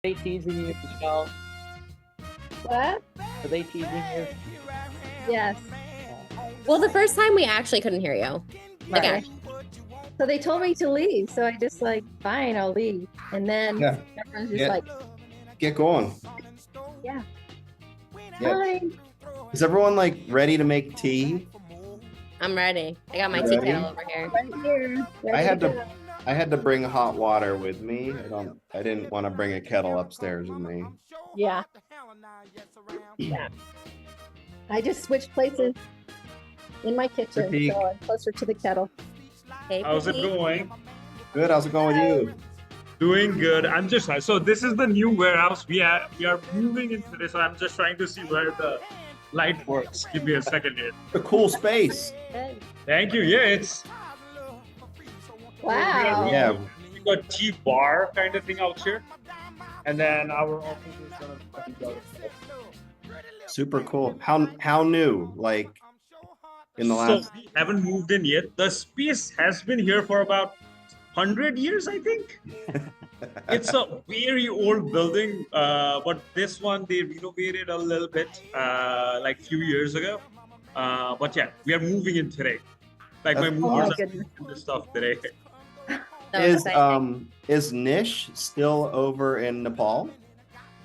they teasing you, Michelle? What? Are they teasing you? Yes. Well, the first time we actually couldn't hear you. Like, Right. So they told me to leave. So I just like, fine, I'll leave. And then Yeah. everyone's just Yeah. like, Get going. yeah. Yeah. Fine. Is everyone like ready to make tea? I'm ready. I got my You tea ready? kettle over here. Right here. I had Ready to go. I had to bring hot water with me. I didn't want to bring a kettle upstairs with me. Yeah. Yeah. I just switched places in my kitchen, Pratik. so I'm closer to the kettle. Hey, How's it Pratik. going? Good, how's it going with you? Doing good. I'm just so this is the new warehouse we are moving into this. So I'm just trying to see where the light works. Give me a second here. A cool space. Good. Thank you. Yeah, it's Wow. Yeah. we got tea bar kind of thing out here, and then our office is gonna be Super cool. How new? Like in the So last we haven't moved in yet. The space has been here for about 100 years, I think. It's a very old building, but this one they renovated a little bit, like few years ago. But yeah, we are moving in today. Like my That's movers my are goodness. moving this stuff today. So is exciting. is Nish still over in Nepal?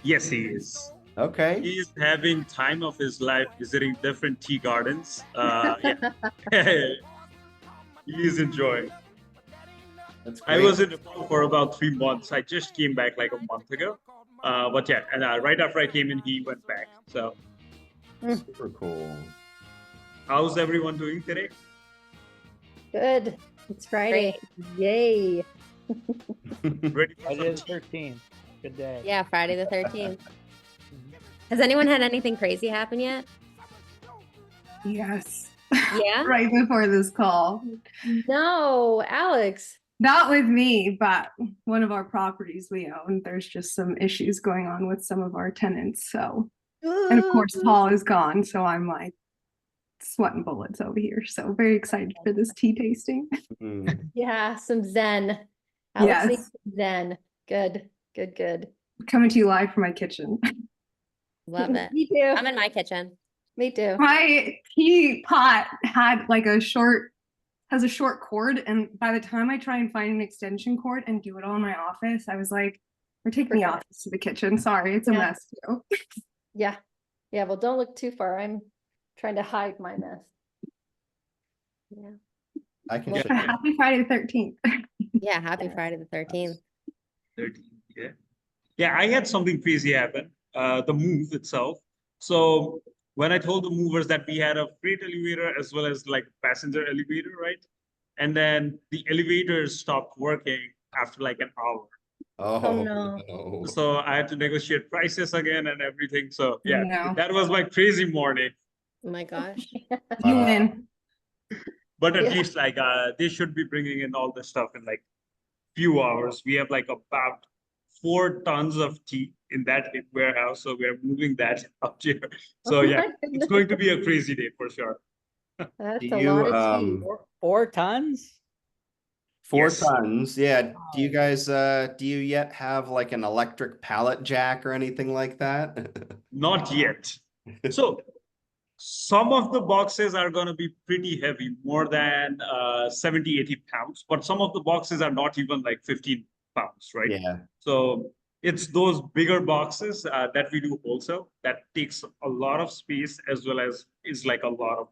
Yes, he is. Okay. He's having time of his life visiting different tea gardens. Yeah, he's enjoying. That's I great. was in Nepal for about 3 months. I just came back like a month ago. But yeah, and right after I came in, he went back. So, Super cool. how's everyone doing today? Good. It's Friday. Yay. Ready for Friday some the 13th. Good day. Yeah, Friday the 13th. Has anyone had anything crazy happen yet? Yes. Yeah? Right before this call. No, Alex. Not with me, but one of our properties we own, there's just some issues going on with some of our tenants. So, and of course, Paul is gone. So I'm like sweating bullets over here. So very excited for this tea tasting. Mm. Yeah, some Zen. Alex Yes. needs some Zen. Good, good, good. Coming to you live from my kitchen. Love it. Me too. I'm in my kitchen. Me too. My tea pot had like has a short cord, and by the time I try and find an extension cord and do it all in my office, I was like, we're taking the office to the kitchen. Sorry, it's a Yeah. mess too. Yeah. Yeah, well, don't look too far. I'm trying to hide my mess. Yeah. I can Well, show you. Happy Friday the 13th. Yeah, happy Friday the 13th. 13. Yeah. Yeah, I had something crazy happen. The move itself. So when I told the movers that we had a freight elevator as well as like passenger elevator, right? And then the elevators stopped working after like an hour. Oh, no. no. So I had to negotiate prices again and everything. So yeah, No. that was my crazy morning. Oh my gosh. You Wow. win. But at Yeah. least like they should be bringing in all the stuff in like few hours. We have like about 4 tons of tea in that warehouse, so we are moving that up here. So Oh yeah, my it's goodness. going to be a crazy day for sure. That's Do a you, lot of tea. 4 tons? 4 Yes. tons. Yeah. Do you guys do you yet have like an electric pallet jack or anything like that? Not yet. So some of the boxes are going to be pretty heavy, more than 70, 80 pounds, but some of the boxes are not even like 15 pounds, right? Yeah. So it's those bigger boxes that we do wholesale that takes a lot of space as well as is like a lot of.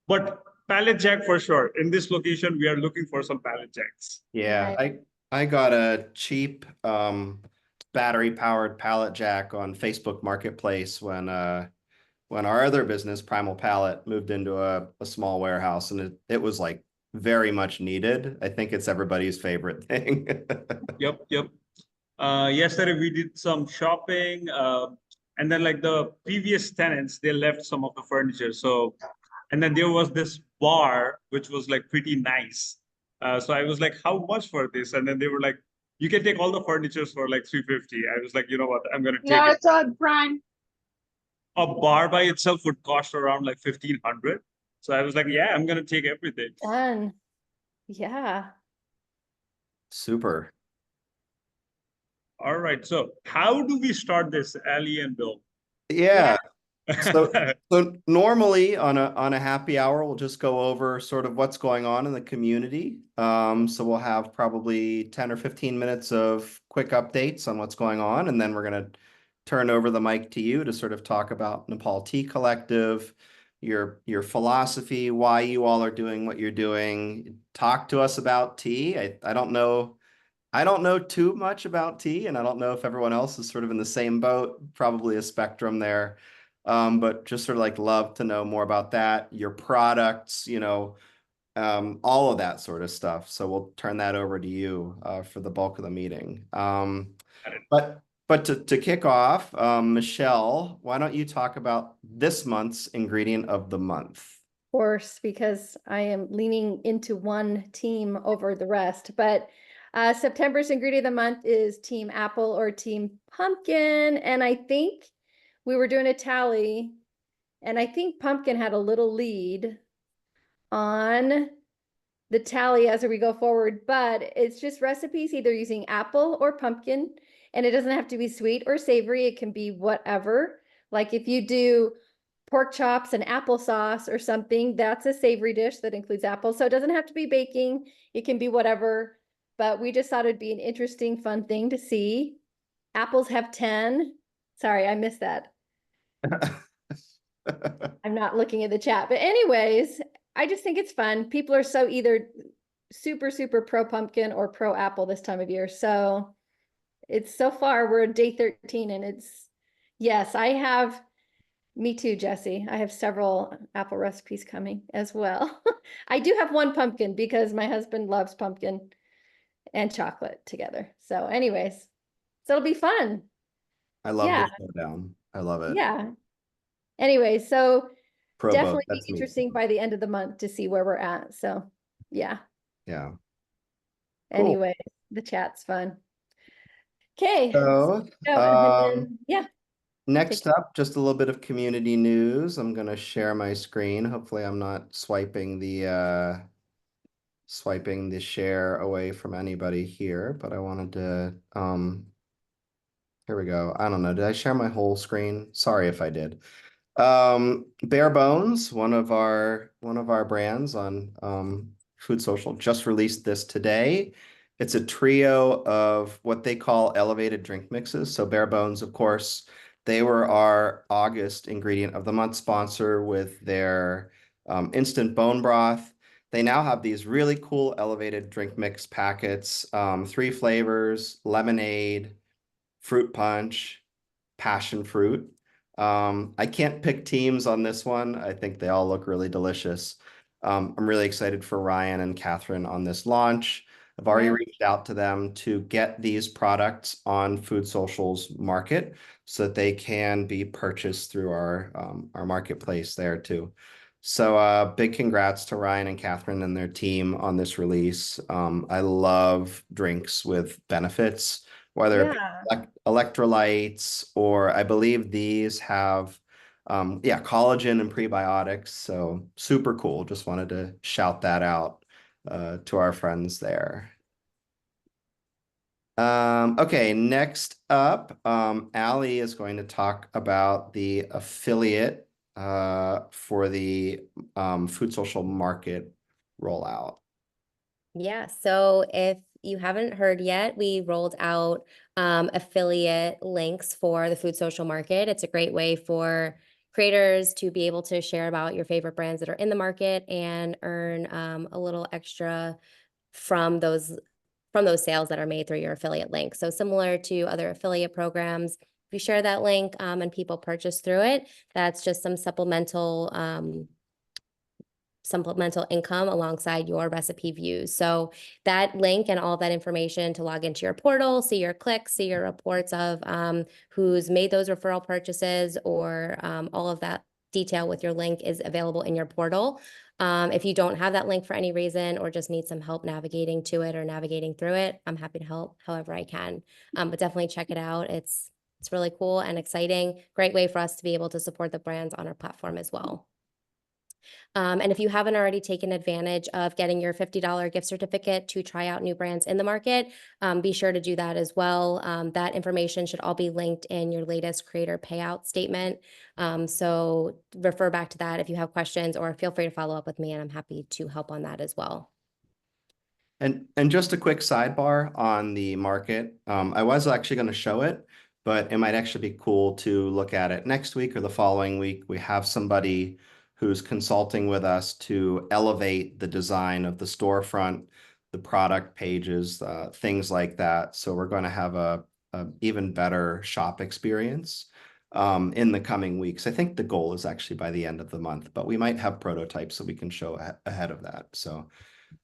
But pallet jack for sure. In this location, we are looking for some pallet jacks. Yeah. Right. I got a cheap battery powered pallet jack on Facebook Marketplace when our other business, Primal Pallet, moved into a small warehouse, and it was like very much needed. I think it's everybody's favorite thing. Yep. Yesterday we did some shopping, and then like the previous tenants, they left some of the furniture. So, and then there was this bar which was like pretty nice. So I was like, "How much for this?" And then they were like, "You can take all the furnitures for like 350." I was like, "You know what? I'm gonna take it." it's on Prime. A bar by itself would cost around like 1,500. So I was like, "Yeah, I'm gonna take everything." Done. Yeah. Super. All right. So how do we start this, Ali and Bill? Yeah. So normally on a happy hour, we'll just go over sort of what's going on in the community. So we'll have probably 10 or 15 minutes of quick updates on what's going on, and then we're gonna turn over the mic to you to sort of talk about Nepal Tea Collective, your philosophy, why you all are doing what you're doing. Talk to us about tea. I don't know too much about tea, and I don't know if everyone else is sort of in the same boat, probably a spectrum there. But just sort of like love to know more about that, your products, all of that sort of stuff. So we'll turn that over to you for the bulk of the meeting. But to kick off, Michelle, why don't you talk about this month's ingredient of the month? Course, because I am leaning into one team over the rest. But September's ingredient of the month is Team Apple or Team Pumpkin. And I think we were doing a tally, and I think Pumpkin had a little lead on the tally as we go forward, but it's just recipes either using apple or pumpkin, and it doesn't have to be sweet or savory. It can be whatever. Like if you do pork chops and applesauce or something, that's a savory dish that includes apples. So it doesn't have to be baking. It can be whatever, but we just thought it'd be an interesting, fun thing to see. Apples have 10. Sorry, I missed that. I'm not looking at the chat, but anyways, I just think it's fun. People are so either super, super pro pumpkin or pro apple this time of year. So it's so far, we're at day 13 and it's, yes, me too, Jesse. I have several apple recipes coming as well. I do have one pumpkin because my husband loves pumpkin and chocolate together. So anyways, so it'll be fun. I love Yeah. the showdown. I love it. Yeah. Anyway, so Pro boat, definitely be that's me. interesting by the end of the month to see where we're at. So yeah. Yeah. Cool. Anyway, the chat's fun. Okay. So, Yeah. next up, just a little bit of community news. I'm going to share my screen. Hopefully I'm not swiping the share away from anybody here, but I wanted to, here we go. I don't know. Did I share my whole screen? Sorry if I did. Bare Bones, one of our brands on FoodSocial, just released this today. It's a trio of what they call elevated drink mixes. So Bare Bones, of course, they were our August ingredient of the month sponsor with their instant bone broth. They now have these really cool elevated drink mix packets, 3 flavors: lemonade, fruit punch, passion fruit. I can't pick teams on this one. I think they all look really delicious. I'm really excited for Ryan and Catherine on this launch. I've already reached out to them to get these products on FoodSocial's market so that they can be purchased through our marketplace there too. So big congrats to Ryan and Catherine and their team on this release. I love drinks with benefits, whether it be electrolytes, or I believe these have collagen and prebiotics. So super cool. Just wanted to shout that out to our friends there. Okay, next up, Ali is going to talk about the affiliate for the FoodSocial market rollout. Yeah, so if you haven't heard yet, we rolled out affiliate links for the FoodSocial market. It's a great way for creators to be able to share about your favorite brands that are in the market and earn a little extra from those sales that are made through your affiliate link. So similar to other affiliate programs, if you share that link and people purchase through it, that's just some supplemental income alongside your recipe views. So that link and all that information to log into your portal, see your clicks, see your reports of who's made those referral purchases, or all of that detail with your link is available in your portal. If you don't have that link for any reason or just need some help navigating to it or navigating through it, I'm happy to help however I can. But definitely check it out. It's really cool and exciting. Great way for us to be able to support the brands on our platform as well. And if you haven't already taken advantage of getting your $50 gift certificate to try out new brands in the market, be sure to do that as well. That information should all be linked in your latest creator payout statement. So refer back to that if you have questions, or feel free to follow up with me, and I'm happy to help on that as well. And just a quick sidebar on the market. I was actually going to show it, but it might actually be cool to look at it next week or the following week. We have somebody who's consulting with us to elevate the design of the storefront, the product pages, things like that. So we're going to have a even better shop experience in the coming weeks. I think the goal is actually by the end of the month, but we might have prototypes so we can show ahead of that. So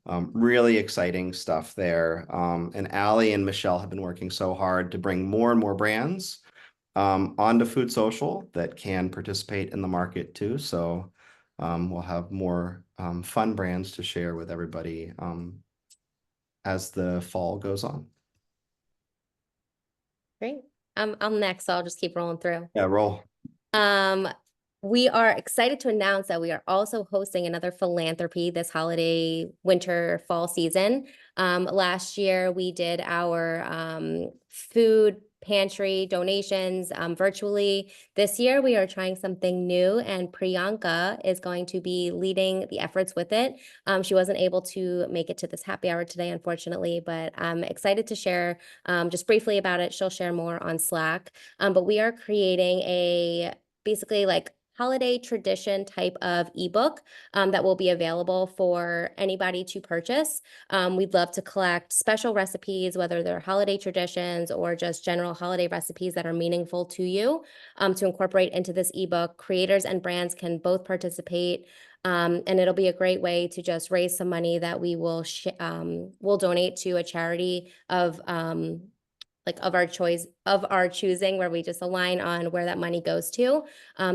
really exciting stuff there. And Allie and Michelle have been working so hard to bring more and more brands onto FoodSocial that can participate in the market too. So we'll have more fun brands to share with everybody as the fall goes on. Great. I'm next, so I'll just keep rolling through. Yeah, roll. We are excited to announce that we are also hosting another philanthropy this holiday, winter, fall season. Last year, we did our food pantry donations virtually. This year, we are trying something new, and Priyanka is going to be leading the efforts with it. She wasn't able to make it to this happy hour today, unfortunately, but I'm excited to share just briefly about it. She'll share more on Slack. But we are creating a basically like holiday tradition type of ebook that will be available for anybody to purchase. We'd love to collect special recipes, whether they're holiday traditions or just general holiday recipes that are meaningful to you, to incorporate into this ebook. Creators and brands can both participate. And it'll be a great way to just raise some money that we will we'll donate to a charity of our choice, of our choosing, where we just align on where that money goes to.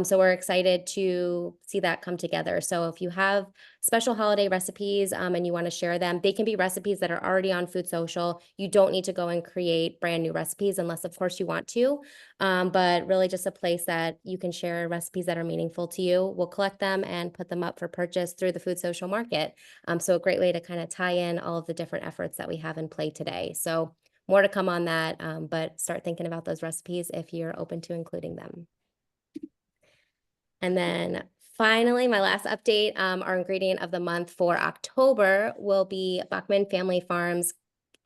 So we're excited to see that come together. So if you have special holiday recipes and you want to share them, they can be recipes that are already on FoodSocial. You don't need to go and create brand new recipes unless, of course, you want to. But really just a place that you can share recipes that are meaningful to you. We'll collect them and put them up for purchase through the FoodSocial market. So a great way to kind of tie in all of the different efforts that we have in play today. So more to come on that, but start thinking about those recipes if you're open to including them. And then finally, my last update, our ingredient of the month for October will be Bachman Family Farms,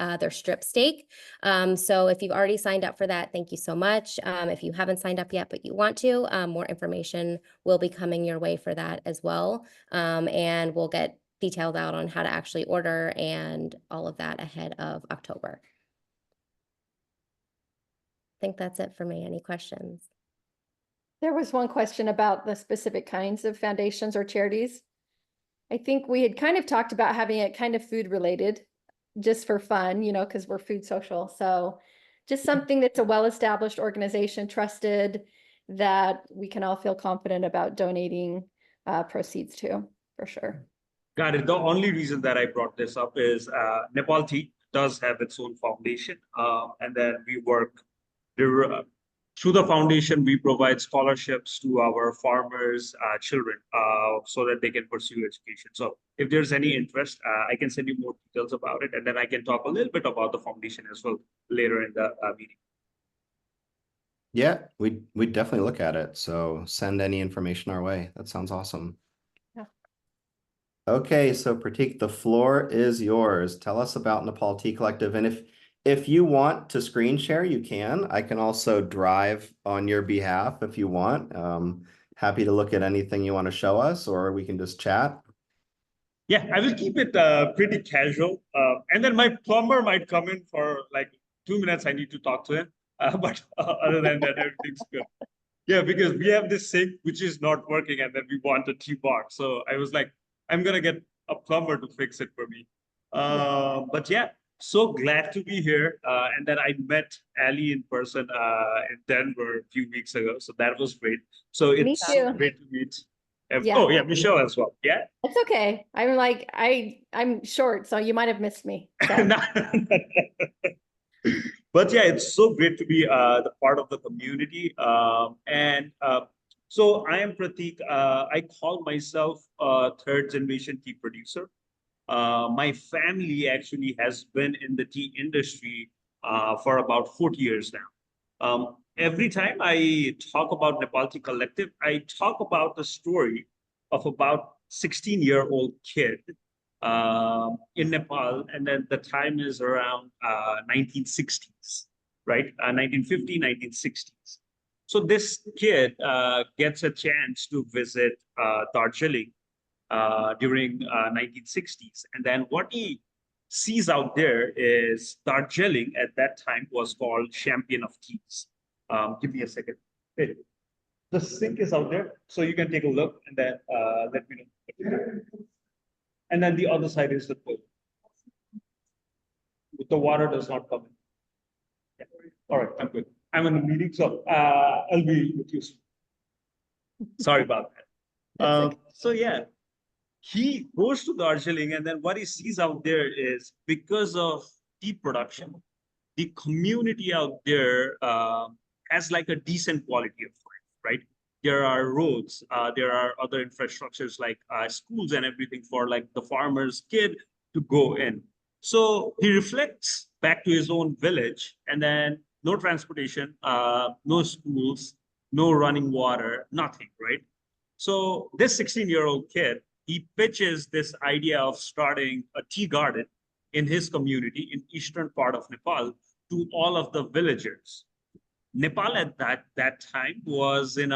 their strip steak. So if you've already signed up for that, thank you so much. If you haven't signed up yet, but you want to, more information will be coming your way for that as well. And we'll get detailed out on how to actually order and all of that ahead of October. I think that's it for me. Any questions? There was one question about the specific kinds of foundations or charities. I think we had kind of talked about having it kind of food related, just for fun, you know, because we're FoodSocial. So just something that's a well-established organization, trusted, that we can all feel confident about donating proceeds to, for sure. Got it. The only reason that I brought this up is Nepal Tea does have its own foundation, and then we work through the foundation. We provide scholarships to our farmers' children so that they can pursue education. So if there's any interest, I can send you more details about it, and then I can talk a little bit about the foundation as well later in the meeting. Yeah, we'd definitely look at it. So send any information our way. That sounds awesome. Yeah. Okay, so Pratik, the floor is yours. Tell us about Nepal Tea Collective, and if you want to screen share, you can. I can also drive on your behalf if you want. Happy to look at anything you want to show us, or we can just chat. Yeah, I will keep it pretty casual. And then my plumber might come in for like 2 minutes. I need to talk to him. But other than that, everything's good. Yeah, because we have this sink which is not working, and then we want a tea bar. So I was like, I'm going to get a plumber to fix it for me. But yeah. So glad to be here. And then I met Ali in person in Denver a few weeks ago. So that was great. So it's great to meet. Yeah. Oh, yeah, Michelle as well. Yeah. It's okay. I'm like, I'm short, so you might have missed me. So. But yeah, it's so great to be the part of the community. And So I am Pratik. I call myself a third generation tea producer. My family actually has been in the tea industry for about 40 years now. Every time I talk about Nepal Tea Collective, I talk about the story of about 16-year-old kid in Nepal, and then the time is around 1960s, right? 1950, 1960s. So this kid gets a chance to visit Darjeeling during 1960s. And then what he sees out there is Darjeeling at that time was called Champion of Teas. Give me a second. Hey, the sink is out there, so you can take a look and then let me know. And then the other side is the pool. The water does not come in. Yeah. All right, I'm good. I'm in a meeting, so I'll be with you soon. Sorry about that. So yeah, he goes to Darjeeling, and then what he sees out there is because of tea production, the community out there has like a decent quality of life, right? There are roads, there are other infrastructures like schools and everything for like the farmer's kid to go in. So he reflects back to his own village, and then no transportation, no schools, no running water, nothing, right? So this 16-year-old kid, he pitches this idea of starting a tea garden in his community in eastern part of Nepal to all of the villagers. Nepal at that time was in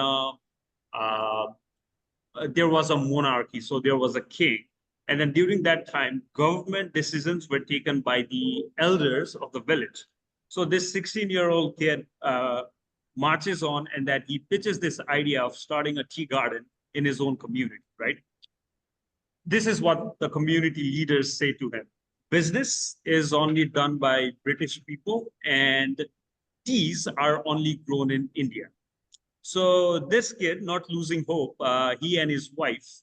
there was a monarchy, so there was a king. And then during that time, government decisions were taken by the elders of the village. So this 16-year-old kid marches on, and that he pitches this idea of starting a tea garden in his own community, right? This is what the community leaders say to him. Business is only done by British people, and teas are only grown in India. So this kid, not losing hope, he and his wife,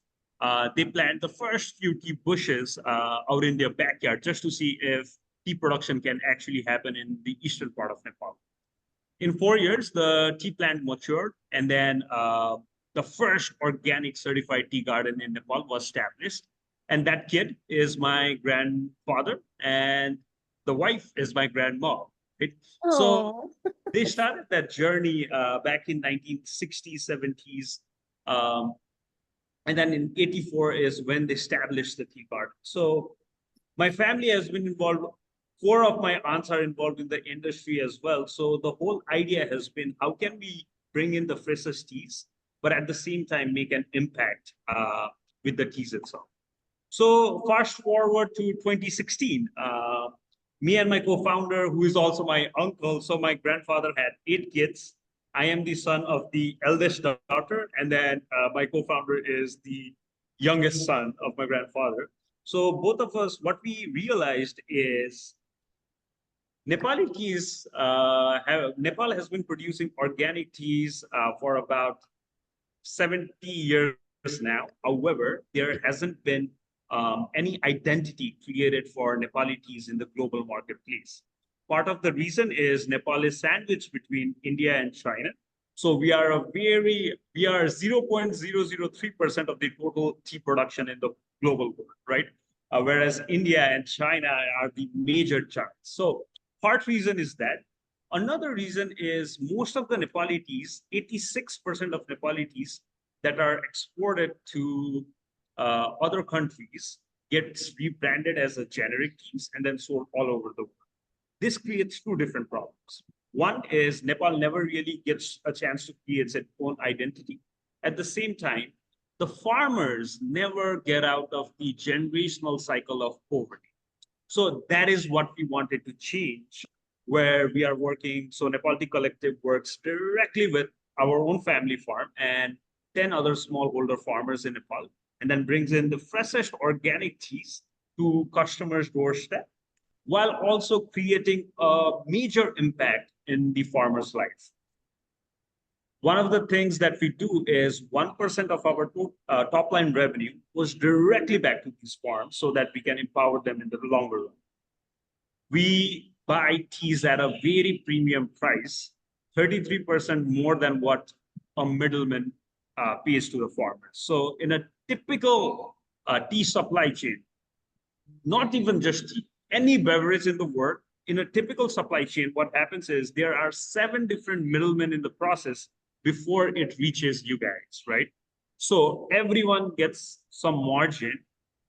they plant the first few tea bushes out in their backyard just to see if tea production can actually happen in the eastern part of Nepal. In 4 years, the tea plant matured, and then the first organic certified tea garden in Nepal was established. And that kid is my grandfather, and the wife is my grandma. Right? So they started that journey back in 1960s, 70s. And then in 84 is when they established the tea garden. So my family has been involved. 4 of my aunts are involved in the industry as well. So the whole idea has been, how can we bring in the freshest teas, but at the same time make an impact with the teas itself. So fast forward to 2016, me and my co-founder, who is also my uncle, so my grandfather had 8 kids. I am the son of the eldest daughter, and then my co-founder is the youngest son of my grandfather. So both of us, what we realized is Nepali teas, Nepal has been producing organic teas for about 70 years now. However, there hasn't been any identity created for Nepali teas in the global marketplace. Part of the reason is Nepal is sandwiched between India and China. So we are 0.003% of the total tea production in the global world, right? Whereas India and China are the major chunks. So part reason is that. Another reason is most of the Nepali teas, 86% of Nepali teas that are exported to other countries gets rebranded as a generic teas and then sold all over the world. This creates 2 different problems. One is Nepal never really gets a chance to create its own identity. At the same time, the farmers never get out of the generational cycle of poverty. So that is what we wanted to change, where we are working. So Nepal Tea Collective works directly with our own family farm and 10 other smallholder farmers in Nepal, and then brings in the freshest organic teas to customers' doorstep, while also creating a major impact in the farmer's life. One of the things that we do is 1% of our top line revenue goes directly back to these farms so that we can empower them in the longer run. We buy teas at a very premium price, 33% more than what a middleman pays to the farmers. So in a typical tea supply chain, not even just tea, any beverage in the world, in a typical supply chain, what happens is there are 7 different middlemen in the process before it reaches you guys, right? So everyone gets some margin.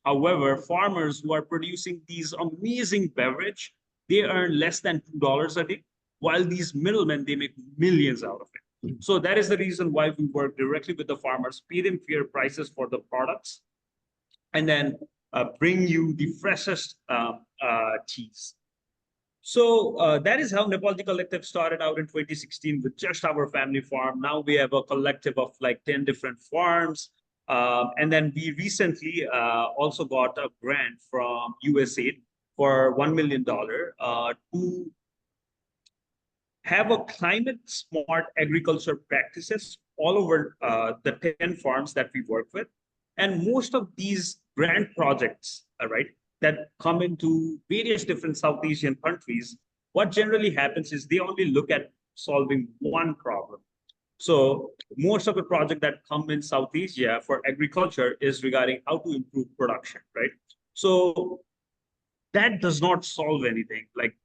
However, farmers who are producing these amazing beverage, they earn less than $2 a day, while these middlemen, they make millions out of it. So that is the reason why we work directly with the farmers, pay them fair prices for the products, and then bring you the freshest teas. So that is how Nepal Tea Collective started out in 2016 with just our family farm. Now we have a collective of like 10 different farms. And then we recently also got a grant from USAID for $1 million to have a climate smart agriculture practices all over the 10 farms that we work with. And most of these grant projects, right, that come into various different South Asian countries, what generally happens is they only look at solving one problem. So most of the projects that come in South Asia for agriculture is regarding how to improve production, right? So that does not solve anything. Like,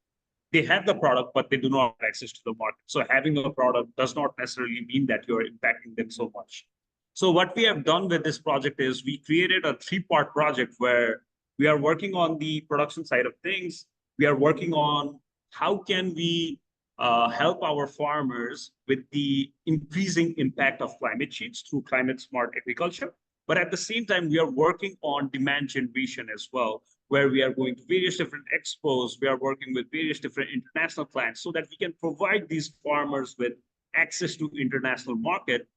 they have the product, but they do not have access to the market. So having a product does not necessarily mean that you're impacting them so much. So what we have done with this project is we created a 3-part project where we are working on the production side of things. We are working on how can we help our farmers with the increasing impact of climate change through climate smart agriculture. But at the same time, we are working on demand generation as well, where we are going to various different expos. We are working with various different international clients so that we can provide these farmers with access to international market,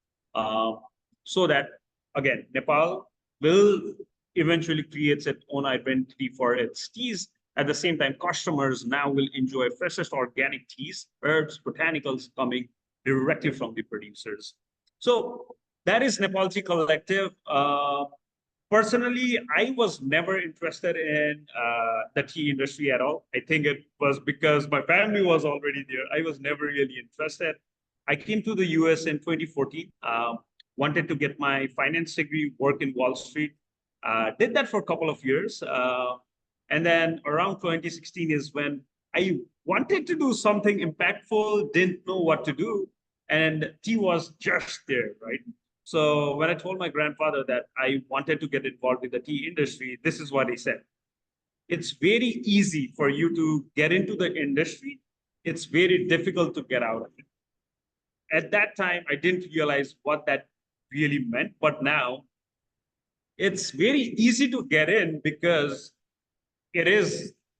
so that, again, Nepal will eventually create its own identity for its teas. At the same time, customers now will enjoy freshest organic teas, herbs, botanicals coming directly from the producers. So that is Nepal Tea Collective. Personally, I was never interested in the tea industry at all. I think it was because my family was already there. I was never really interested. I came to the US in 2014, wanted to get my finance degree, work in Wall Street. Did that for a couple of years. And then around 2016 is when I wanted to do something impactful, didn't know what to do. And tea was just there, right? So when I told my grandfather that I wanted to get involved with the tea industry, this is what he said. It's very easy for you to get into the industry. It's very difficult to get out of it. At that time, I didn't realize what that really meant, but now it's very easy to get in because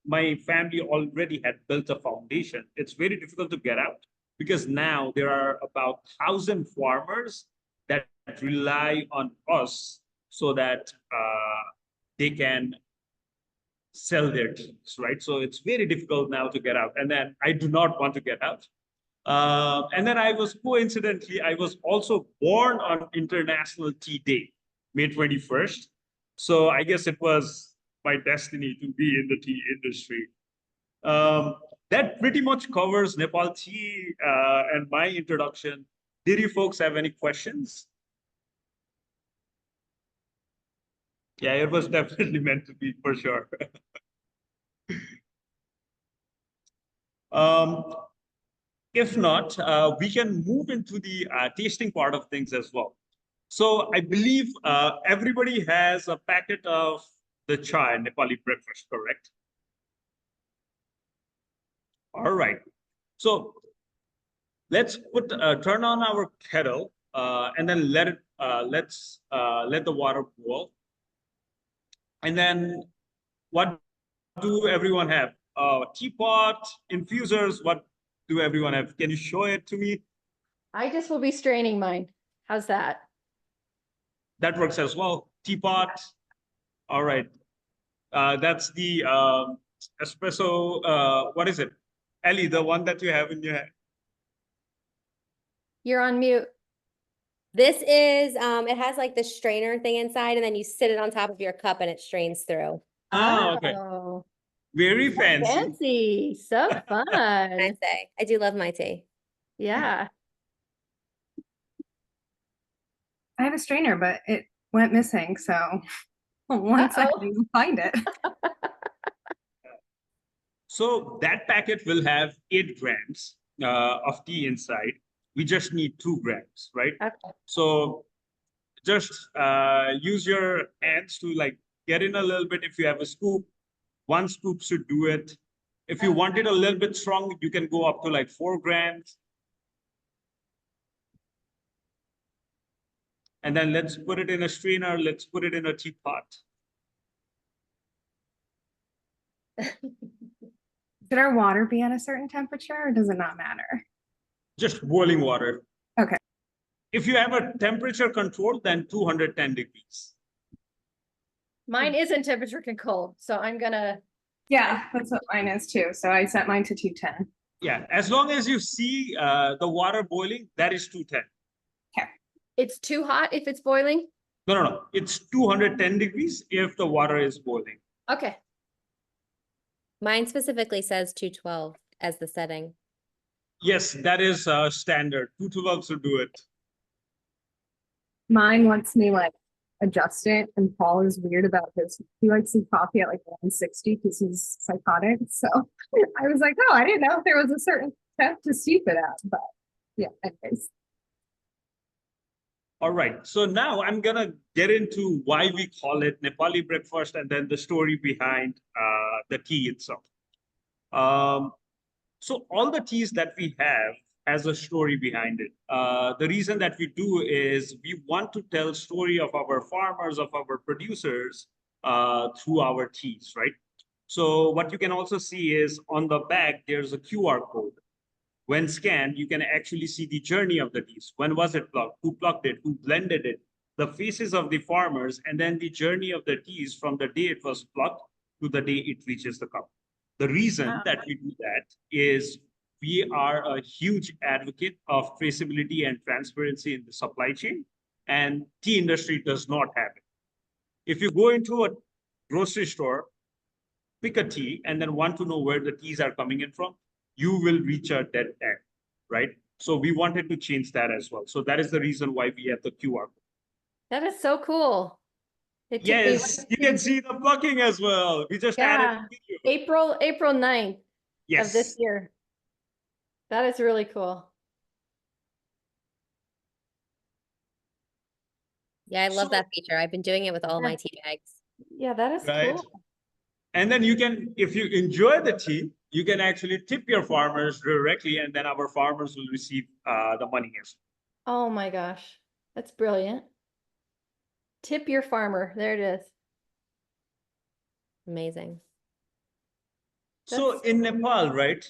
my family already had built a foundation. It's very difficult to get out because now there are about 1,000 farmers that rely on us so that they can sell their teas, right? So it's very difficult now to get out. And then I do not want to get out. And then I was also born on International Tea Day, May 21st. So I guess it was my destiny to be in the tea industry. That pretty much covers Nepal Tea and my introduction. Did you folks have any questions? Yeah, it was definitely meant to be, for sure. If not, we can move into the tasting part of things as well. So I believe everybody has a packet of the chai, Nepali breakfast, correct? All right. So let's turn on our kettle and then let the water boil. And then what do everyone have? Teapot, infusers, what do everyone have? Can you show it to me? I just will be straining mine. How's that? That works as well. Teapot. All right. That's the espresso. What is it? Ellie, the one that you have in your hand. You're on mute. This is, it has like the strainer thing inside, and then you sit it on top of your cup and it strains through. Ah, okay. Oh, Very fancy. fancy. So I fun. say, I do love my tea. Yeah. I have a strainer, but it went missing. So one second, you can find it. So that packet will have 8 grams of tea inside. We just need 2 grams, right? Okay. So just use your hands to like get in a little bit. If you have a scoop, 1 scoop should do it. If you want it a little bit strong, you can go up to like 4 grams. And then let's put it in a strainer. Let's put it in a teapot. Should our water be at a certain temperature or does it not matter? Just boiling water. Okay. If you have a temperature control, then 210 degrees. Mine isn't temperature controlled, so I'm gonna, Yeah, that's what mine is too. So I set mine to 210. Yeah, as long as you see the water boiling, that is 210. it's too hot if it's boiling? No. It's 210 degrees if the water is boiling. Okay, Mine specifically says 212 as the setting. Yes, that is standard. 212 should do it. Mine lets me like adjust it, and Paul is weird about this. He likes his coffee at like 160 because he's psychotic. So I was like, oh, I didn't know if there was a certain temp to steep it at, but yeah, anyways. All right, so now I'm gonna get into why we call it Nepali breakfast and then the story behind the tea itself. So all the teas that we have has a story behind it. The reason that we do is we want to tell story of our farmers, of our producers through our teas, right? So what you can also see is on the back, there's a QR code. When scanned, you can actually see the journey of the teas. When was it plucked? Who plucked it? Who blended it? The faces of the farmers, and then the journey of the teas from the day it was plucked to the day it reaches the cup. The reason that we do that is we are a huge advocate of traceability and transparency in the supply chain, and tea industry does not have it. If you go into a grocery store, pick a tea, and then want to know where the teas are coming in from, you will reach a dead end, right? So we wanted to change that as well. So that is the reason why we have the QR code. that is so cool. It took me Yes, you can see the plucking as well. We just added the video. April 9th of this Yes. year. That is really cool. Yeah, I love So- that feature. I've been doing it with all my Yeah. tea bags. Yeah, that is Right. cool. And then you can, if you enjoy the tea, you can actually tip your farmers directly, and then our farmers will receive the money as well. Oh my gosh, that's brilliant. Tip your farmer. There it is. Amazing. So That's- in Nepal, right?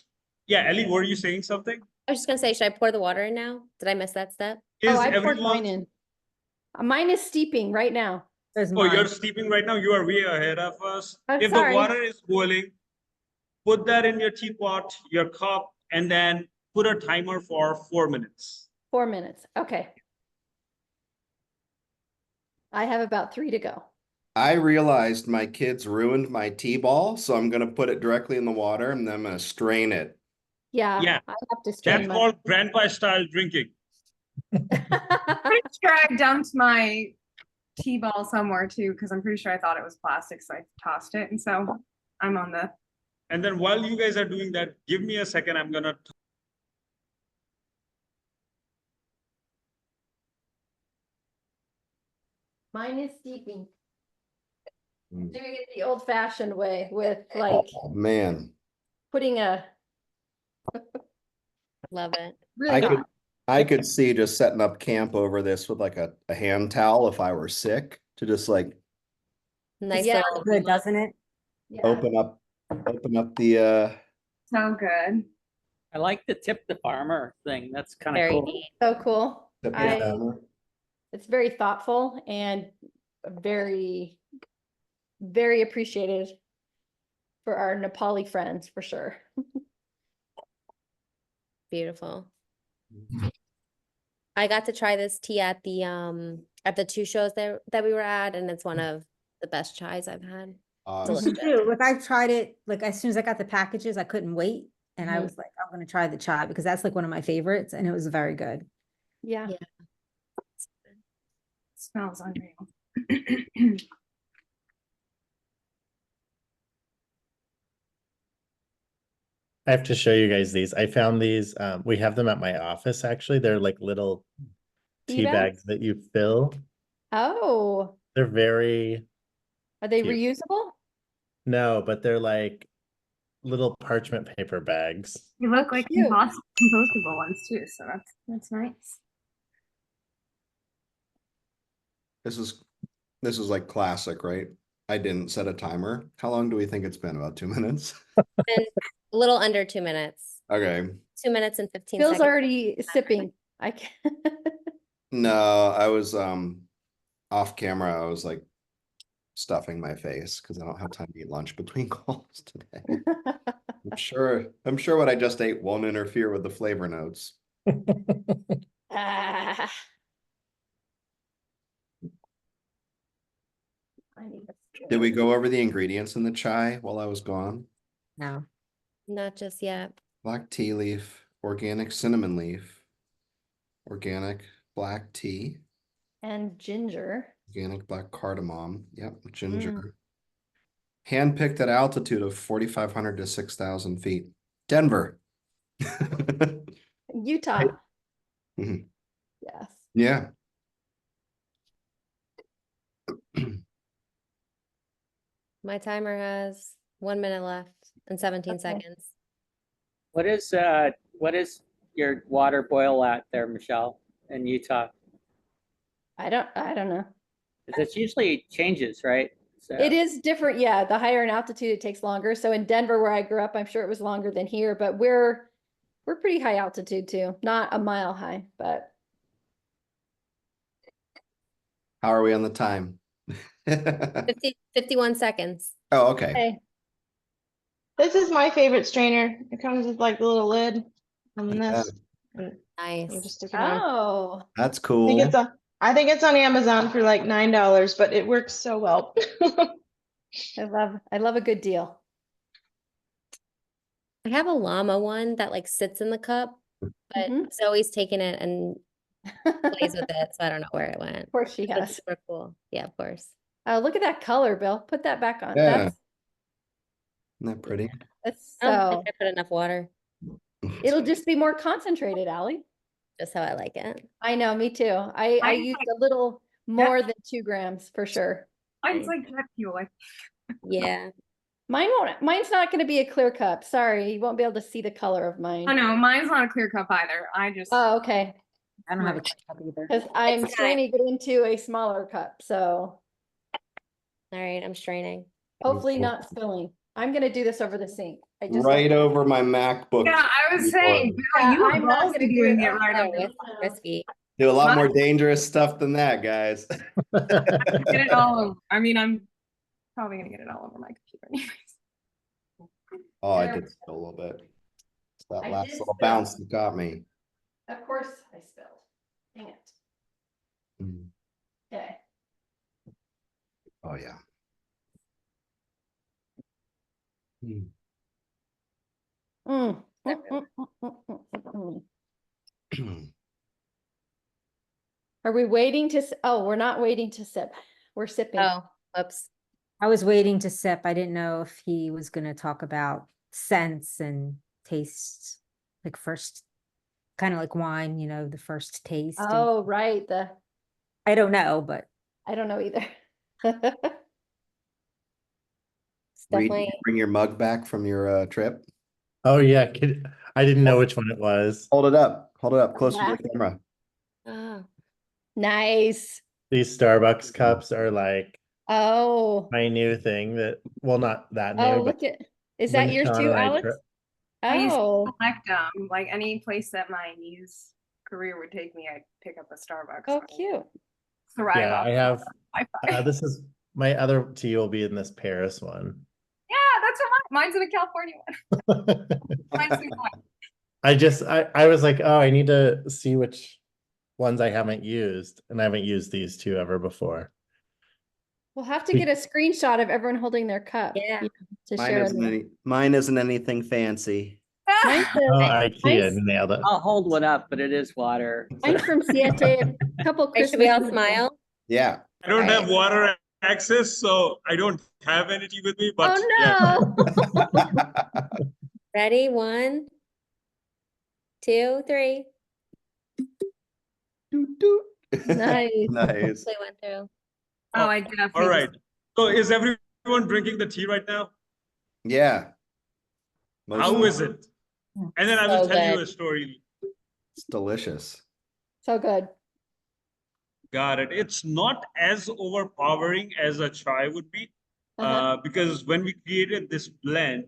Yeah, Ellie, were you saying something? I was just gonna say, should I pour the water in now? Did I miss that step? Is Oh, I poured everyone? mine in. Mine is steeping right now. There's Oh, you're mine. steeping right now? You are way ahead of us. I'm If sorry. the water is boiling, put that in your teapot, your cup, and then put a timer for 4 minutes. 4 minutes. Okay. I have about 3 to go. I realized my kids ruined my tea ball, so I'm gonna put it directly in the water and then I'm gonna strain it. Yeah, Yeah, I have to strain That's my. called grandpa style drinking. Pretty sure I dumped my tea ball somewhere too, because I'm pretty sure I thought it was plastic, so I tossed it. And so I'm on the And then while you guys are doing that, give me a second. I'm gonna. Mine is steeping. Mm. Doing it the old fashioned way with like Oh, man, putting a Love it. really hot. I could see just setting up camp over this with like a hand towel if I were sick to just like Nice Yeah. little. Good, doesn't it? Yeah. open up the so good. I like the tip the farmer thing. That's kind of Very cool. neat. So cool. tip of the I- hammer. It's very thoughtful and very, very appreciated for our Nepali friends for sure. Beautiful. I got to try this tea at the 2 shows that we were at, and it's one of the best chais I've had. Awesome. Delicious. Me too. Like I tried it, like as soon as I got the packages, I couldn't wait. And I Mhm. was like, I'm gonna try the chai because that's like one of my favorites and it was very good. Yeah. Yeah. Smells unreal. I have to show you guys these. I found these, we have them at my office, actually. They're like little tea bags that you fill. Oh, They're very, are they Cute. reusable? no, but they're like little parchment paper bags. You look like cute. compostable ones too, so that's nice. This is like classic, right? I didn't set a timer. How long do we think it's been? About 2 minutes? And a little under 2 minutes. Okay. 2 minutes and 15 Bill's seconds. already sipping. I can No, I was off camera. I was like stuffing my face because I don't have time to eat lunch between calls today. I'm sure what I just ate won't interfere with the flavor notes. Ah. I need a straw. Did we go over the ingredients in the chai while I was gone? No. Not just yet. Black tea leaf, organic cinnamon leaf, organic black tea, And ginger. organic black cardamom, yep, ginger. Hand-picked at altitude of 4,500 to 6,000 feet. Denver. Utah. Mhm. Yes. Yeah. My timer has 1 minute left and 17 Okay. seconds. What is your water boil at there, Michelle, in Utah? I don't know. 'Cause it's usually changes, right? So It is different. Yeah. The higher in altitude, it takes longer. So in Denver, where I grew up, I'm sure it was longer than here, but we're pretty high altitude too. Not a mile high, but How are we on the time? 51 seconds. Oh, okay. hey, This is my favorite strainer. It comes with like the little lid on Yeah, this. And Nice. you just stick it on. oh, that's I cool. think it's on Amazon for like $9, but it works so well. I love a good deal. I have a llama one that like sits in the cup, but Mhm. Zoe's taken it and plays with it, so I don't know where it went. Of course she But has. it's super cool. Yeah, of course. Oh, look at that color, Bill. Put that back on. Yeah. That's Isn't that pretty? that's I don't so. think I put enough water. It'll just be more concentrated, Allie. Just how I like it. I know, me too. I I used a little more than 2 grams for sure. Mine's like jet fuel. Like, Yeah. Mine's not going to be a clear cup. Sorry, you won't be able to see the color of mine. oh no, mine's not a clear cup either. I just Oh, okay. I don't have a cup either. Because I'm It's trying to get into a smaller cup, so All right, I'm straining. hopefully not spilling. I'm going to do this over the sink. I just Right over my MacBook. yeah, I was saying, Bill, Yeah, you I'm were not also gonna do doing it it on right my over. own. It's risky. Do a lot more Mine- dangerous stuff than that, guys. Get it all over. I mean, I'm probably gonna get it all over my computer anyways. Oh, I did spill a little bit. It's that I last did little spill. bounce that got me. Of course I spilled. Dang it. Mm. Okay. Oh, yeah. Mm. Mm. Mm. Are we waiting to, oh, we're not waiting to sip. We're sipping. Oh, whoops. I was waiting to sip. I didn't know if he was gonna talk about scents and tastes, like first, kind of like wine, the first taste. and- Oh, right. I don't know, but I don't know either. It's Reed, did definitely you bring your mug back from your trip? Oh yeah, I didn't know which one it was. Hold it up. Hold it up closer to Black. the camera. oh, Nice. These Starbucks cups are like Oh, my new thing that, well, not that new, oh, but look at, is when that yours Sean too, and I Alex? tri- I used to Oh, collect like any place that my niece's career would take me, I'd pick up a Starbucks. oh, cute. Thrive yeah, off I have, Wi-Fi. this is, my other tea will be in this Paris one. Yeah, that's what mine's in a California one. Mine's in one. I was like, oh, I need to see which ones I haven't used, and I haven't used these two ever before. We'll have to get a screenshot of everyone holding their cup. Yeah. To share. in the- Mine isn't anything fancy. Mine's Oh, a- IKEA mine's- nailed it. I'll hold one up, but it is water. Mine's from Siete, a couple Wait, should we all Christmases ago. smile? Yeah. I don't have Alright. water access, so I don't have any tea with me, but Oh, yeah. no. Ready? 1, 2, 3. Doot, doot. Nice. Nice. Play 1 through. Oh, I All definitely right. So is everyone drinking the tea right now? Yeah. How Mostly. is it? And then I will So tell you good. a story. It's delicious. So good. Got it. It's not as overpowering as a chai would be, because when we created this blend,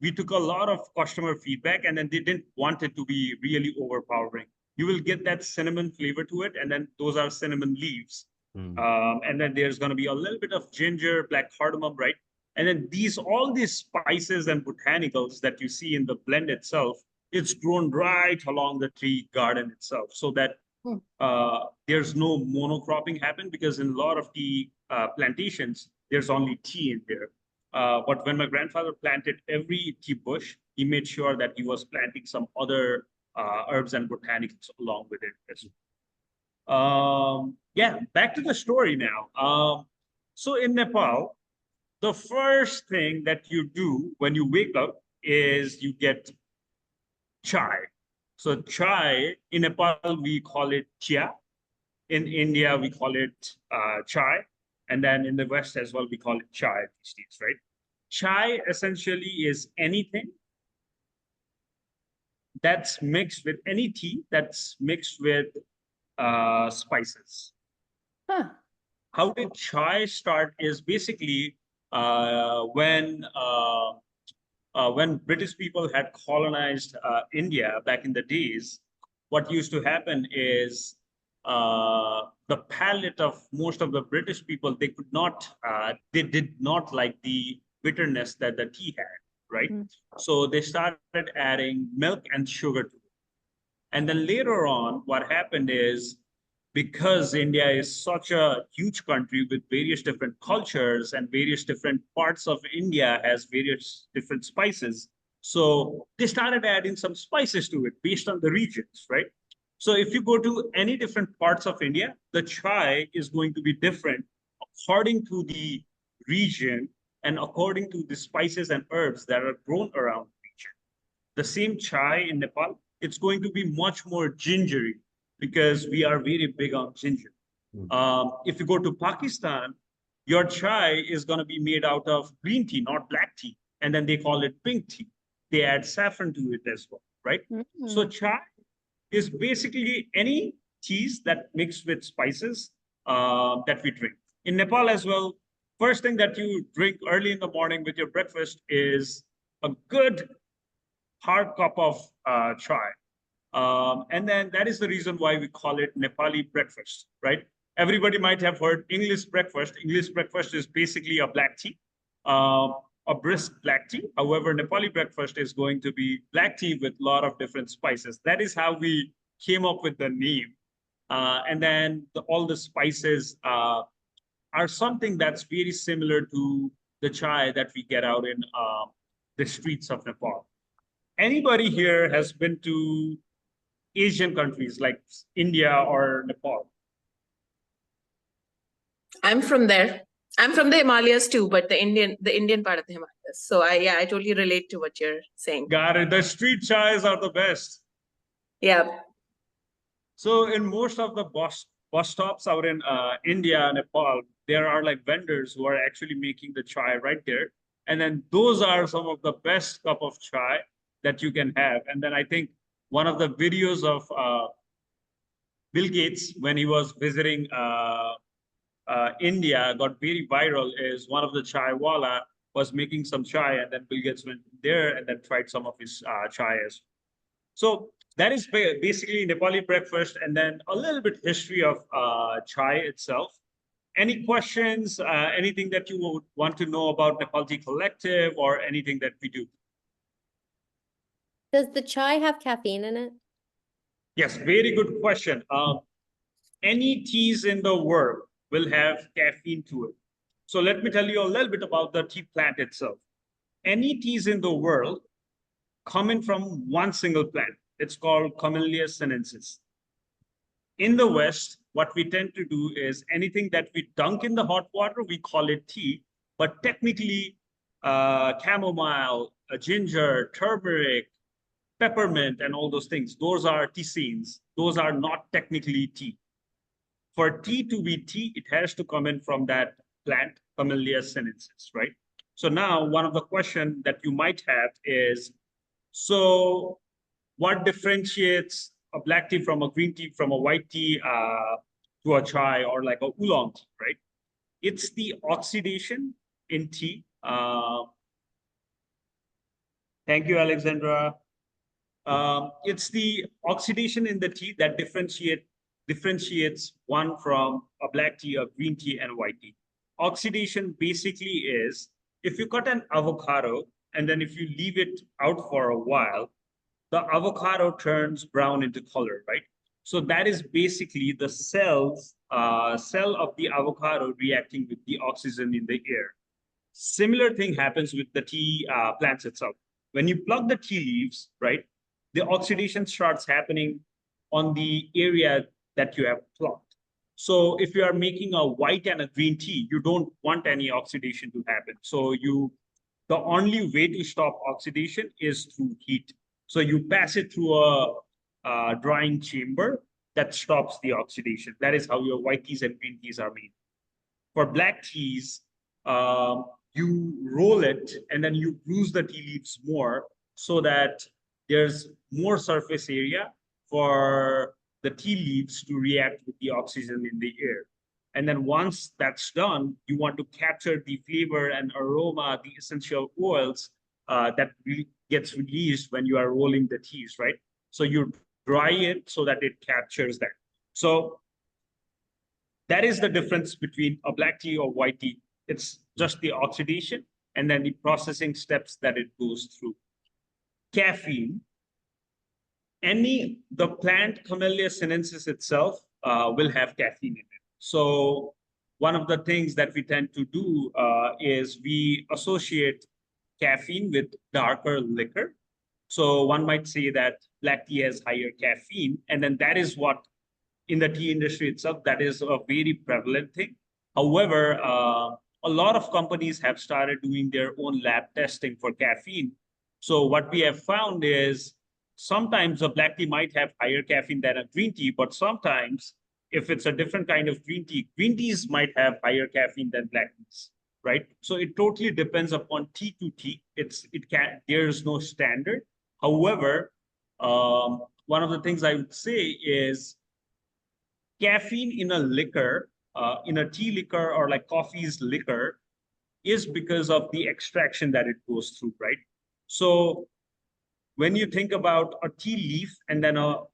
we took a lot of customer feedback, and then they didn't want it to be really overpowering. You will get that cinnamon flavor to it, and then those are cinnamon leaves. And then there's going to be a little bit of ginger, black cardamom, right? And then all these spices and botanicals that you see in the blend itself, it's grown right along the tree garden itself, so that there's no monocropping happen, because in a lot of tea plantations, there's only tea in there. But when my grandfather planted every tea bush, he made sure that he was planting some other herbs and botanicals along with it as well. Yeah, back to the story now. So in Nepal, the first thing that you do when you wake up is you get chai. So chai, in Nepal, we call it chia. In India, we call it chai. And then in the West as well, we call it chai these days, right? Chai essentially is anything that's mixed with any tea that's mixed with spices. Huh. How did chai start is basically when British people had colonized India back in the days. What used to happen is the palate of most of the British people, they did not like the bitterness that the tea had, right? So they started adding milk and sugar to it. And then later on, what happened is, because India is such a huge country with various different cultures, and various different parts of India has various different spices. So they started adding some spices to it based on the regions, right? So if you go to any different parts of India, the chai is going to be different according to the region and according to the spices and herbs that are grown around the region. The same chai in Nepal, it's going to be much more gingery, because we are very big on ginger. If you go to Pakistan, your chai is going to be made out of green tea, not black tea. And then they call it pink tea. They add saffron to it as well, right? So chai is basically any teas that mix with spices that we drink. In Nepal as well, first thing that you drink early in the morning with your breakfast is a good hard cup of chai. And then that is the reason why we call it Nepali breakfast, right? Everybody might have heard English breakfast. English breakfast is basically a black tea, a brisk black tea. However, Nepali breakfast is going to be black tea with a lot of different spices. That is how we came up with the name. And then all the spices are something that's very similar to the chai that we get out in the streets of Nepal. Anybody here has been to Asian countries like India or Nepal? I'm from there. I'm from the Himalayas too, but the Indian part of the Himalayas. So I totally relate to what you're saying. Got it. The street chais are the best. Yeah. So in most of the bus stops out in India, Nepal, there are like vendors who are actually making the chai right there. And then those are some of the best cup of chai that you can have. And then I think one of the videos of Bill Gates, when he was visiting India, got very viral, is one of the chai wala was making some chai, and then Bill Gates went there and then tried some of his chai as well. So that is basically Nepali breakfast, and then a little bit history of chai itself. Any questions, anything that you would want to know about Nepal Tea Collective or anything that we do? Does the chai have caffeine in it? Yes, very good question. Any teas in the world will have caffeine to it. So let me tell you a little bit about the tea plant itself. Any teas in the world come in from one single plant. It's called Camellia sinensis. In the West, what we tend to do is anything that we dunk in the hot water, we call it tea, but technically chamomile, ginger, turmeric, peppermint, and all those things, those are tisanes. Those are not technically tea. For tea to be tea, it has to come in from that plant, Camellia sinensis, right? So now one of the questions that you might have is, so what differentiates a black tea from a green tea, from a white tea to a chai or like a oolong tea, right? It's the oxidation in tea. Thank you, Alexandra. It's the oxidation in the tea that differentiates one from a black tea, a green tea, and a white tea. Oxidation basically is, if you cut an avocado and then if you leave it out for a while, the avocado turns brown into color, right? So that is basically the cell of the avocado reacting with the oxygen in the air. Similar thing happens with the tea plants itself. When you pluck the tea leaves, right, the oxidation starts happening on the area that you have plucked. So if you are making a white and a green tea, you don't want any oxidation to happen. So the only way to stop oxidation is through heat. So you pass it through a drying chamber that stops the oxidation. That is how your white teas and green teas are made. For black teas, you roll it and then you bruise the tea leaves more so that there's more surface area for the tea leaves to react with the oxygen in the air. And then once that's done, you want to capture the flavor and aroma, the essential oils that gets released when you are rolling the teas, right? So you dry it so that it captures that. So that is the difference between a black tea or white tea. It's just the oxidation and then the processing steps that it goes through. Caffeine, the plant Camellia sinensis itself will have caffeine in it. So one of the things that we tend to do is we associate caffeine with darker liquor. So one might say that black tea has higher caffeine, and then that is what in the tea industry itself, that is a very prevalent thing. However, a lot of companies have started doing their own lab testing for caffeine. So what we have found is sometimes a black tea might have higher caffeine than a green tea, but sometimes if it's a different kind of green teas might have higher caffeine than black teas, right? So it totally depends upon tea to tea. There's no standard. However, one of the things I would say is caffeine in a liquor, in a tea liquor or like coffee's liquor, is because of the extraction that it goes through, right? So when you think about a tea leaf and then a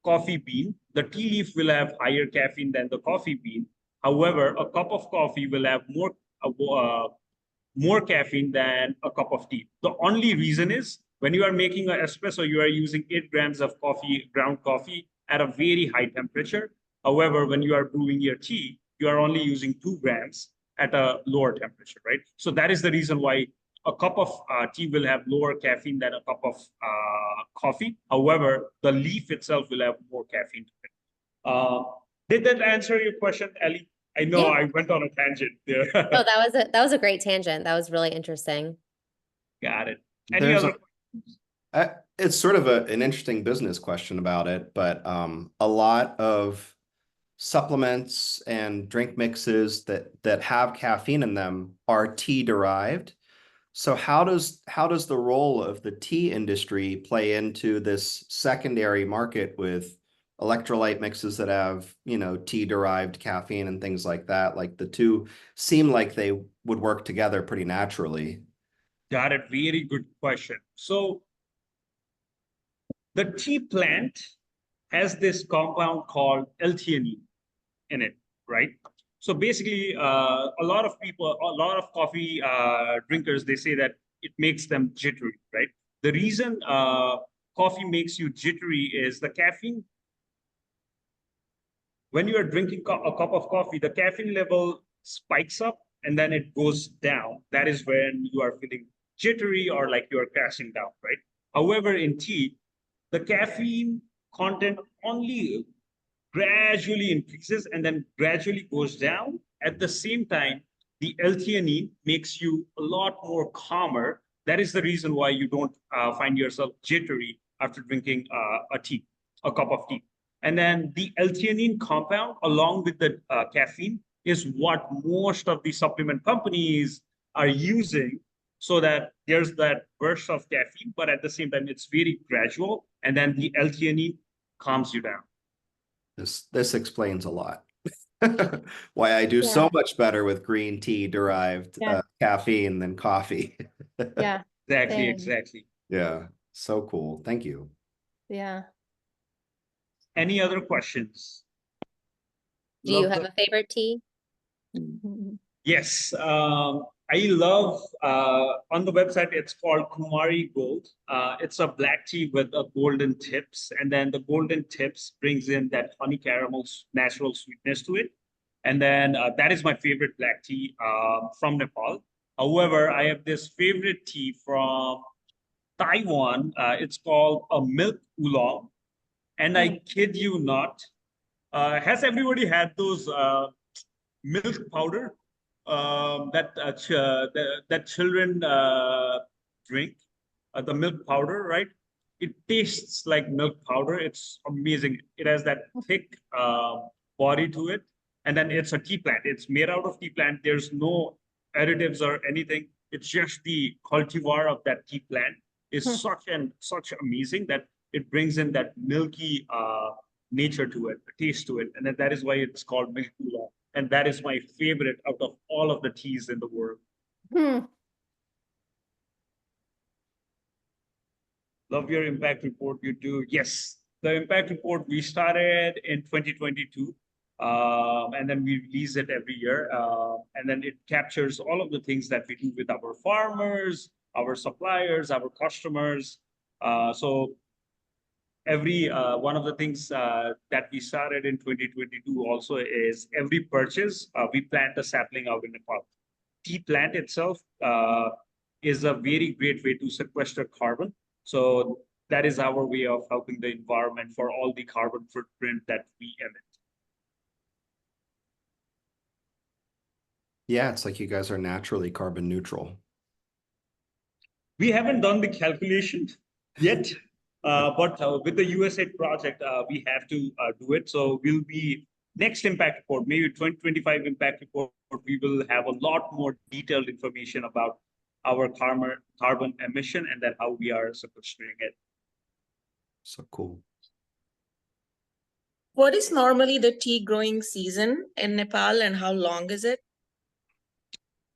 coffee bean, the tea leaf will have higher caffeine than the coffee bean. However, a cup of coffee will have more caffeine than a cup of tea. The only reason is when you are making an espresso, you are using 8 grams of ground coffee at a very high temperature. However, when you are brewing your tea, you are only using 2 grams at a lower temperature, right? So that is the reason why a cup of tea will have lower caffeine than a cup of coffee. However, the leaf itself will have more caffeine to it. Did that answer your question, Ellie? I know Yeah. I went on a tangent there. Oh, that was a great tangent. That was really interesting. Got it. Any other questions? It's sort of an interesting business question about it, but a lot of supplements and drink mixes that have caffeine in them are tea derived. So how does the role of the tea industry play into this secondary market with electrolyte mixes that have, tea derived caffeine and things like that? Like the two seem like they would work together pretty naturally. Got it. Very good question. So the tea plant has this compound called L-theanine in it, right? So basically, a lot of coffee drinkers, they say that it makes them jittery, right? The reason coffee makes you jittery is the caffeine. When you are drinking a cup of coffee, the caffeine level spikes up and then it goes down. That is when you are feeling jittery or like you are crashing down, right? However, in tea, the caffeine content only gradually increases and then gradually goes down. At the same time, the L-theanine makes you a lot more calmer. That is the reason why you don't find yourself jittery after drinking a cup of tea. And then the L-theanine compound, along with the caffeine, is what most of the supplement companies are using, so that there's that burst of caffeine, but at the same time, it's very gradual. And then the L-theanine calms you down. This explains a lot. Why I do so much better with green tea derived caffeine than coffee. Yeah. Exactly, Same. exactly. Yeah, so cool. Thank you. Yeah. Any other questions? Do you Love have the- a favorite tea? Yes, I love on the website, it's called Kumari Gold. It's a black tea with a golden tips, and then the golden tips brings in that honey caramel natural sweetness to it. And then that is my favorite black tea from Nepal. However, I have this favorite tea from Taiwan. It's called a milk oolong. And I kid you not, has everybody had those milk powder that children drink, the milk powder, right? It tastes like milk powder. It's amazing. It has that thick body to it. And then it's a tea plant. It's made out of tea plant. There's no additives or anything. It's just the cultivar of that tea plant is such amazing that it brings in that milky nature to it, taste to it. And then that is why it's called milk oolong. And that is my favorite out of all of the teas in the world. Love your impact report. You do. Yes. The impact report we started in 2022. And then we release it every year. And then it captures all of the things that we do with our farmers, our suppliers, our customers. So every one of the things that we started in 2022 also is every purchase, we plant a sapling out in Nepal. Tea plant itself is a very great way to sequester carbon. So that is our way of helping the environment for all the carbon footprint that we emit. Yeah, it's like you guys are naturally carbon neutral. We haven't done the calculation yet. But with the USAID project, we have to do it. So we'll be next impact report, maybe 2025 impact report, we will have a lot more detailed information about our carbon emission and then how we are sequestering it. So cool. What is normally the tea growing season in Nepal and how long is it?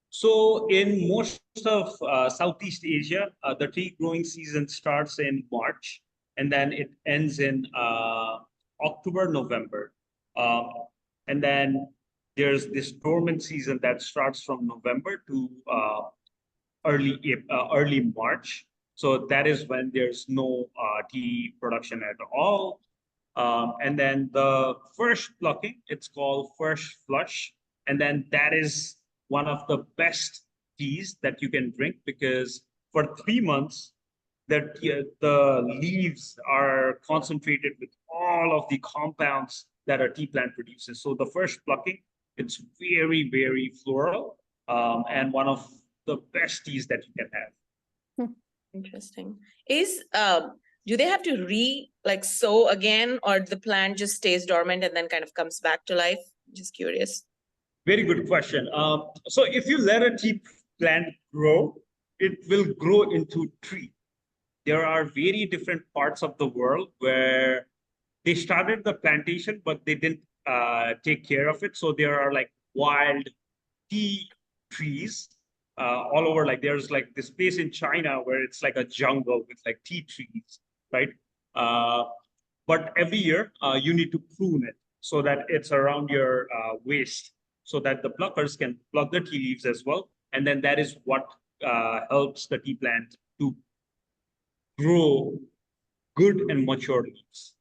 So in most of Southeast Asia, the tea growing season starts in March and then it ends in October, November. And then there's this dormant season that starts from November to early March. So that is when there's no tea production at all. And then the first plucking, it's called first flush. And then that is one of the best teas that you can drink because for 3 months, the leaves are concentrated with all of the compounds that a tea plant produces. So the first plucking, it's very, very floral and one of the best teas that you can have. Interesting. Do they have to sow again, or the plant just stays dormant and then kind of comes back to life? Just curious. Very good question. So if you let a tea plant grow, it will grow into tree. There are very different parts of the world where they started the plantation, but they didn't take care of it. So there are like wild tea trees all over. Like there's like this place in China where it's like a jungle with like tea trees, right? But every year you need to prune it so that it's around your waist so that the pluckers can pluck the tea leaves as well. And then that is what helps the tea plant to grow good and mature leaves.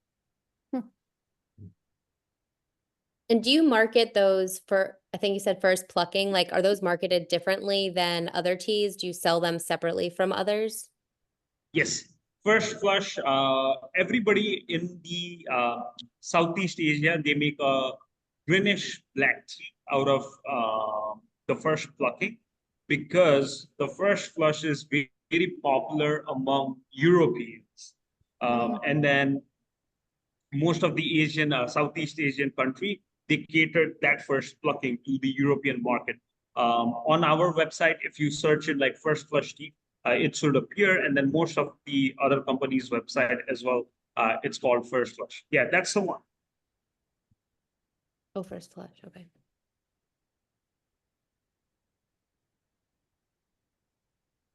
And do you market those for, I think you said first plucking, like are those marketed differently than other teas? Do you sell them separately from others? Yes. first flush, everybody in the Southeast Asia, they make a greenish black tea out of the first plucking, because the first flush is very popular among Europeans. And then most of the Asian, Southeast Asian country, they catered that first plucking to the European market. On our website, if you search it like first flush tea, it should appear, and then most of the other companies' website as well, it's called first flush. Yeah, that's the one. Oh, first flush. Okay.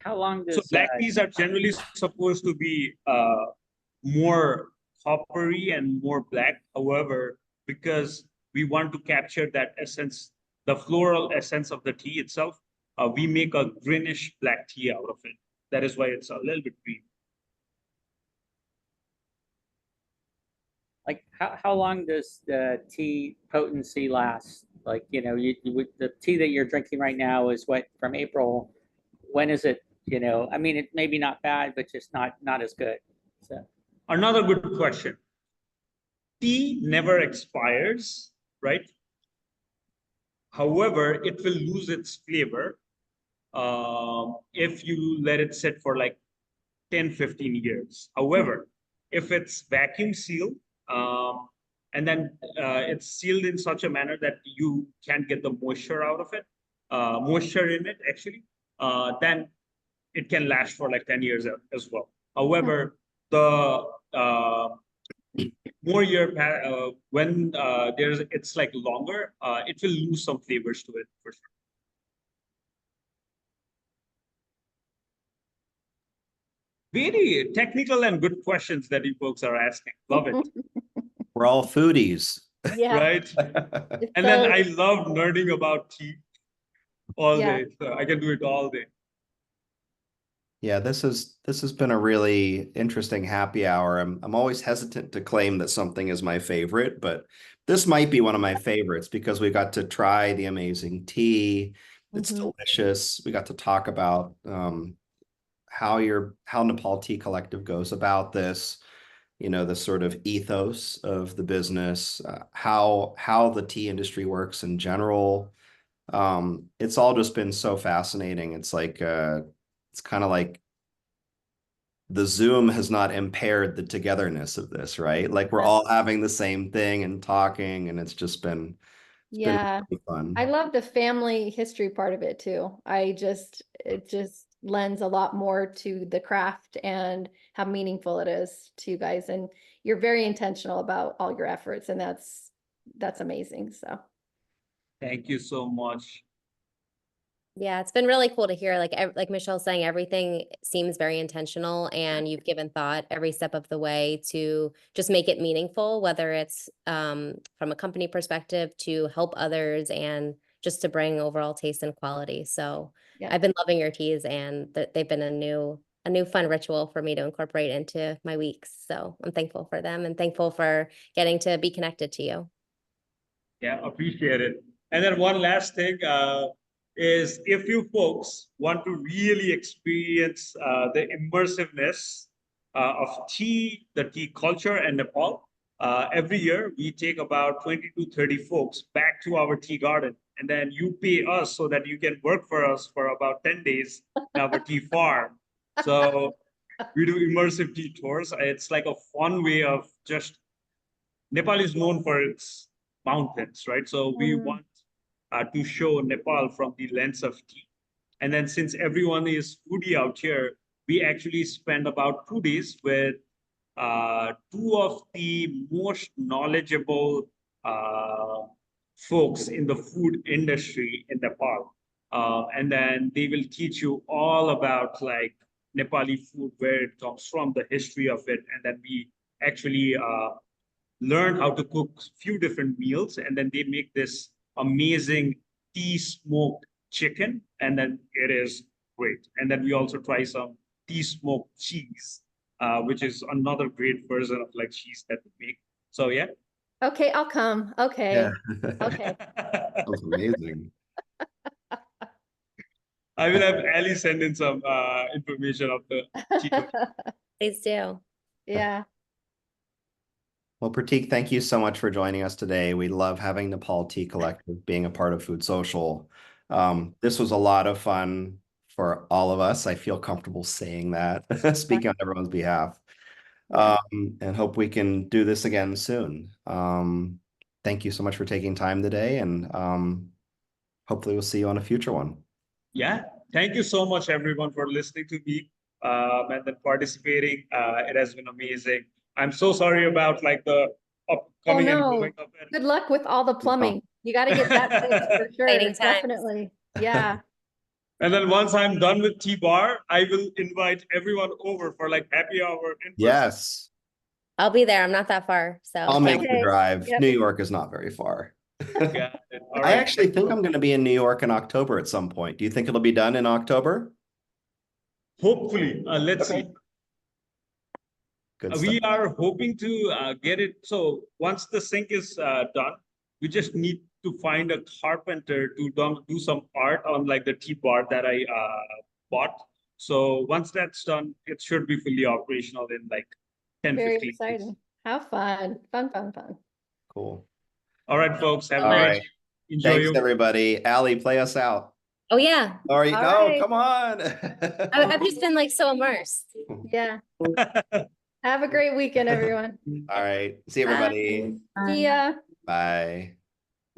How long So does black teas are generally supposed to be more coppery and more black. However, because we want to capture that essence, the floral essence of the tea itself, we make a greenish black tea out of it. That is why it's a little bit green. like how long does the tea potency last? Like, you know, the tea that you're drinking right now is what, from April? When is it, you know, I mean, it maybe not bad, but just not as good. So Another good question. Tea never expires, right? However, it will lose its flavor if you let it sit for like 10, 15 years. However, if it's vacuum sealed, and then it's sealed in such a manner that you can't get the moisture out of it, moisture in it actually, then it can last for like 10 years as well. However, the more year when it's like longer, it will lose some flavors to it for sure. Very technical and good questions that you folks are asking. Love it. We're all foodies. Yeah. Right? It's And then so- I love nerding about tea all Yeah. day. So I can do it all day. Yeah, this has been a really interesting happy hour. I'm always hesitant to claim that something is my favorite, but this might be one of my favorites because we got to try the amazing tea. It's delicious. We got to talk about how Nepal Tea Collective goes about this, you know, the sort of ethos of the business, how the tea industry works in general. It's all just been so fascinating. It's like it's kind of like the Zoom has not impaired the togetherness of this, right? Like we're all having the same thing and talking, and it's just been Yeah. really fun. I love the family history part of it too. It just lends a lot more to the craft and how meaningful it is to you guys. And you're very intentional about all your efforts, and that's amazing. So Thank you so much. Yeah, it's been really cool to hear. Like Michelle's saying, everything seems very intentional, and you've given thought every step of the way to just make it meaningful, whether it's from a company perspective to help others and just to bring overall taste and quality. So yeah. I've been loving your teas, and they've been a new fun ritual for me to incorporate into my weeks. So I'm thankful for them and thankful for getting to be connected to you. Yeah, appreciate it. And then one last thing is, if you folks want to really experience the immersiveness of tea, the tea culture in Nepal, every year we take about 20 to 30 folks back to our tea garden, and then you pay us so that you can work for us for about 10 days in our tea farm. So we do immersive tea tours. It's like a fun way of just, Nepal is known for its mountains, right? So we want to show Nepal from the lens of tea. And then since everyone is foodie out here, we actually spend about 2 days with two of the most knowledgeable folks in the food industry in Nepal. And then they will teach you all about like Nepali food, where it comes from, the history of it. And then we actually learn how to cook few different meals, and then they make this amazing tea smoked chicken, and then it is great. And then we also try some tea smoked cheese, which is another great version of like cheese that we make. So yeah. Okay, I'll come. Okay. Yeah. Okay. That was amazing. I will have Ali send in some information of the tea. Please do. Yeah. Well, Pratik, thank you so much for joining us today. We love having Nepal Tea Collective being a part of Food Social. This was a lot of fun for all of us. I feel comfortable saying that, speaking on everyone's behalf. Yeah. And hope we can do this again soon. Thank you so much for taking time today, and hopefully we'll see you on a future one. Yeah, thank you so much, everyone, for listening to me and then participating. It has been amazing. I'm so sorry about like the upcoming and no. going up. Good luck with all the plumbing. You got to get that fixed for sure. Exciting times. Definitely. Yeah. And then once I'm done with T-Bar, I will invite everyone over for like happy hour in person. Yes, I'll be there. I'm not that far. So I'll make the Okay. drive. Yep. New York is not very far. Got it. All I right. actually think I'm going to be in New York in October at some point. Do you think it'll be done in October? Hopefully, let's see. Good We stuff. are hoping to get it. So once the sink is done, we just need to find a carpenter to do some art on like the T-bar that I bought. So once that's done, it should be fully operational in like 10, Very 15 exciting. days. How fun. Fun. Cool. All right, folks. Have a All great right. Enjoy Thanks, your everybody. Allie, play us out. Oh yeah. All right. All No, right. come on. I've just been like so immersed. Yeah. Have a great weekend, everyone. All right. See you, everybody. See ya. Bye.